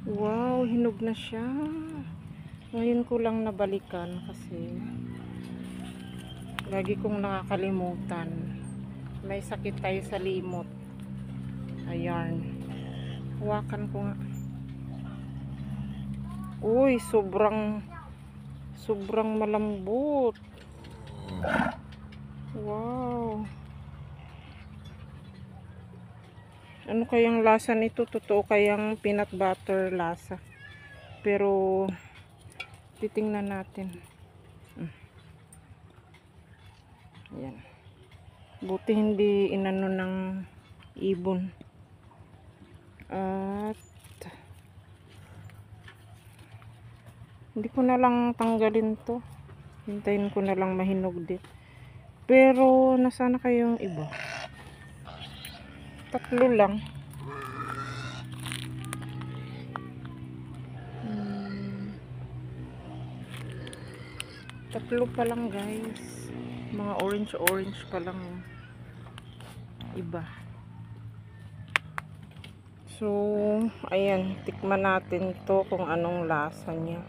Wow, hinog na siya. Ngayon ko lang nabalikan kasi lagi kong nakakalimutan. May sakit tayo sa limot. Ayan. Hawakan ko nga. Uy, sobrang malambot. Wow. Ano kayang lasa nito? Totoo kayang peanut butter lasa? Pero titingnan natin. Ayan. Buti hindi inano ng ibon. At hindi ko na lang tanggalin to. Hintayin ko na lang mahinog din. Pero nasana kayong iba? Tatlo lang. Tatlo pa lang guys. Mga orange pa lang iba. So, ayan, tikman natin to kung anong lasa niya.